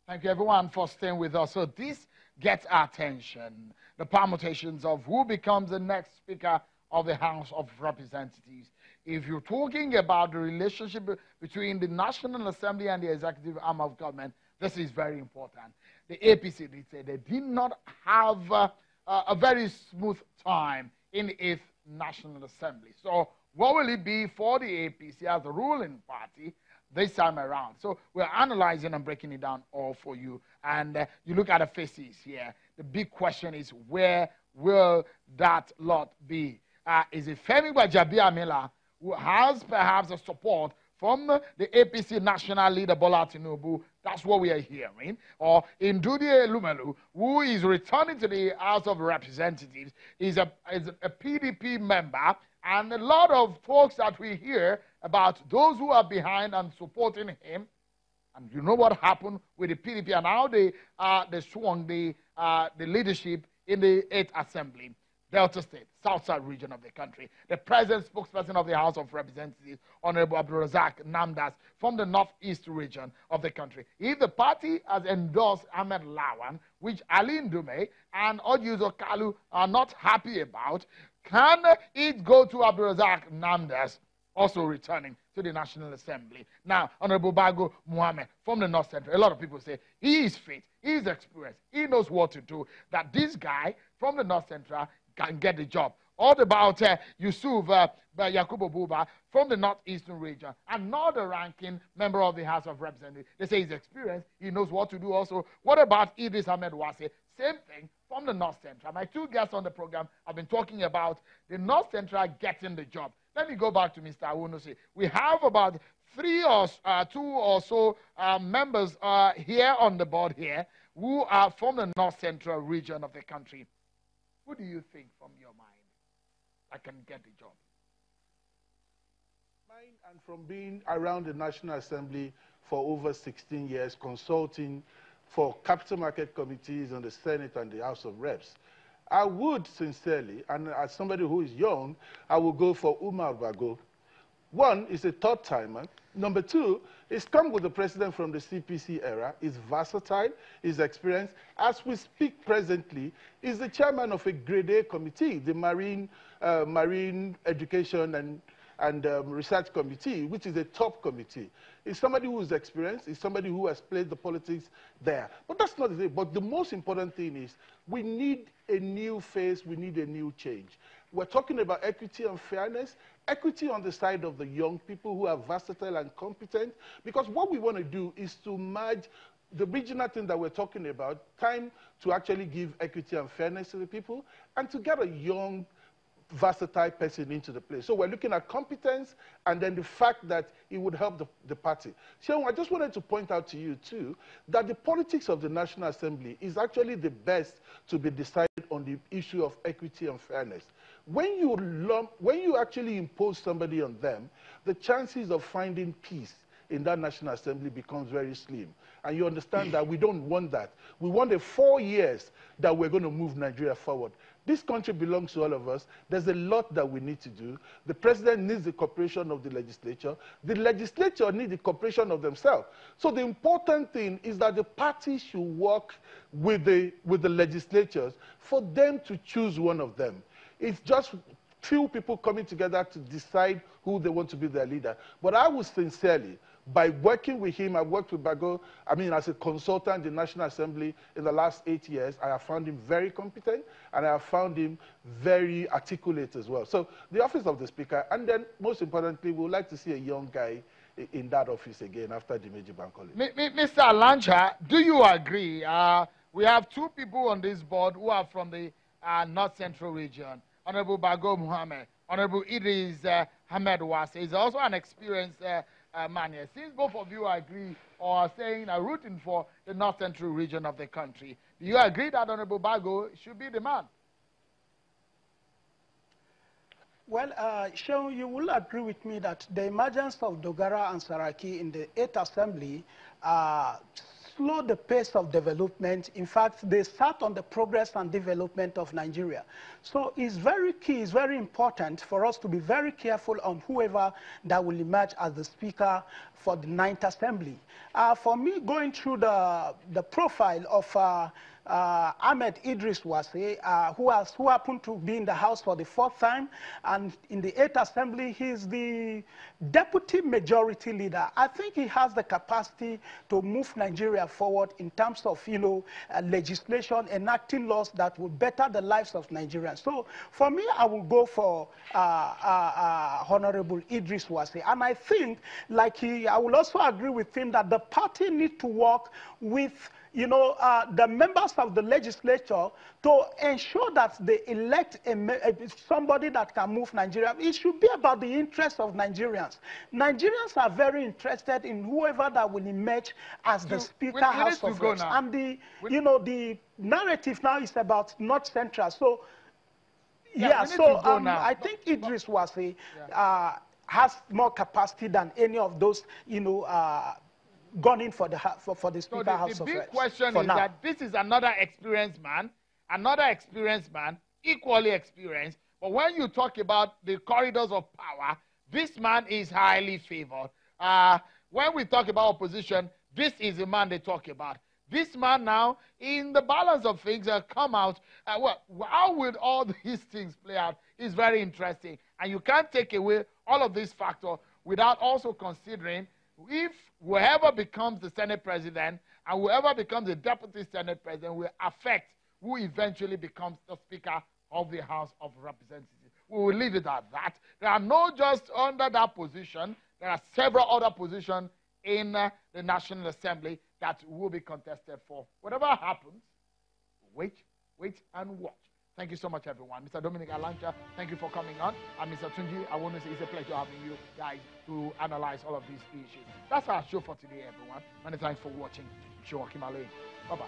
Thank you, everyone, for staying with us. So this gets our attention. The permutations of who becomes the next Speaker of the House of Representatives. If you're talking about the relationship between the National Assembly and the executive arm of government, this is very important. The APC did say they did not have a very smooth time in the 8th National Assembly. So what will it be for the APC as the ruling party this time around? So we're analyzing and breaking it down all for you. And you look at the faces here. The big question is, where will that lot be? Is it Femi Gbajabiamila, who has perhaps a support from the APC national leader Bola Tinubu? That's what we are hearing. Or Ndudi Elumelu, who is returning to the House of Representatives, is a PDP member. And a lot of talks that we hear about those who are behind and supporting him. And you know what happened with the PDP and how they swung the leadership in the 8th Assembly. Delta State, South-Side region of the country. The present spokesperson of the House of Representatives, Honorable Abdulrazak Namdas, from the Northeast region of the country. If the party has endorsed Ahmed Lawan, which Ali Ndume and Ojuzo Kalu are not happy about, can it go to Abdulrazak Namdas, also returning to the National Assembly? Now, Honorable Bago Muhammad from the North Central, a lot of people say he is fit, he is experienced, he knows what to do, that this guy from the North Central can get the job. All about Yusuf Yakubu Buba from the Northeastern region, another ranking member of the House of Representatives. They say he's experienced, he knows what to do also. What about Idris Ahmed Wase? Same thing from the North Central. My two guests on the program have been talking about the North Central getting the job. Let me go back to Mr. Awunusi. We have about two or so members here on the board here who are from the North Central region of the country. Who do you think from your mind that can get the job? Mine, and from being around the National Assembly for over 16 years, consulting for capital market committees on the Senate and the House of Reps, I would sincerely, and as somebody who is young, I will go for Umar Bago. One, is a third-timer. Number two, he's come with the president from the CPC era. He's versatile, he's experienced. As we speak presently, he's the chairman of a grade A committee, the Marine Education and Research Committee, which is a top committee. He's somebody who is experienced. He's somebody who has played the politics there. But that's not the thing. But the most important thing is we need a new face. We need a new change. We're talking about equity and fairness, equity on the side of the young people who are versatile and competent, because what we want to do is to merge the regional thing that we're talking about, time to actually give equity and fairness to the people, and to get a young, versatile person into the place. So we're looking at competence and then the fact that it would help the party. So I just wanted to point out to you, too, that the politics of the National Assembly is actually the best to be decided on the issue of equity and fairness. When you actually impose somebody on them, the chances of finding peace in that National Assembly becomes very slim. And you understand that we don't want that. We want the 4 years that we're going to move Nigeria forward. This country belongs to all of us. There's a lot that we need to do. The president needs the cooperation of the legislature. The legislature needs the cooperation of themselves. So the important thing is that the parties should work with the legislatures for them to choose one of them. It's just few people coming together to decide who they want to be their leader. But I would sincerely, by working with him, I've worked with Bago, as a consultant in the National Assembly in the last 8 years, I have found him very competent, and I have found him very articulate as well. So the office of the Speaker, and then most importantly, we would like to see a young guy in that office again after the Meji Bank holiday. Mr. Alancha, do you agree? We have two people on this board who are from the North Central region. Honorable Bago Muhammad, Honorable Idris Ahmed Wase is also an experienced man here. Since both of you agree or are saying are rooting for the North Central region of the country, do you agree that Honorable Bago should be the man? Well, Sean, you will agree with me that the emergence of Dogara and Saraki in the 8th Assembly slow the pace of development. In fact, they sat on the progress and development of Nigeria. So it's very key, it's very important for us to be very careful on whoever that will emerge as the Speaker for the 9th Assembly. For me, going through the profile of Ahmed Idris Wase, who happened to be in the House for the 4th time, and in the 8th Assembly, he's the Deputy Majority Leader. I think he has the capacity to move Nigeria forward in terms of, legislation, enacting laws that will better the lives of Nigerians. So, for me, I will go for Honorable Idris Wase. And I think, I will also agree with him that the party needs to work with the members of the legislature to ensure that they elect somebody that can move Nigeria. It should be about the interests of Nigerians. Nigerians are very interested in whoever that will emerge as the Speaker House of Reps. And the narrative now is about North Central. So, I think Idris Wase has more capacity than any of those, gone in for the Speaker House of Reps. The big question is that this is another experienced man, equally experienced. But when you talk about the corridors of power, this man is highly favored. When we talk about opposition, this is the man they talk about. This man now, in the balance of things, come out. How will all these things play out is very interesting. And you can't take away all of these factors without also considering if whoever becomes the Senate President and whoever becomes the Deputy Senate President will affect who eventually becomes the Speaker of the House of Representatives. We will leave it at that. There are not just under that position, there are several other positions in the National Assembly that will be contested for. Whatever happens, wait and watch. Thank you so much, everyone. Mr. Dominic Alancha, thank you for coming on. And Mr. Tunji, I want to say it's a pleasure having you guys to analyze all of these issues. That's our show for today, everyone. Many thanks for watching. I'm Shoakim Ale. Bye-bye.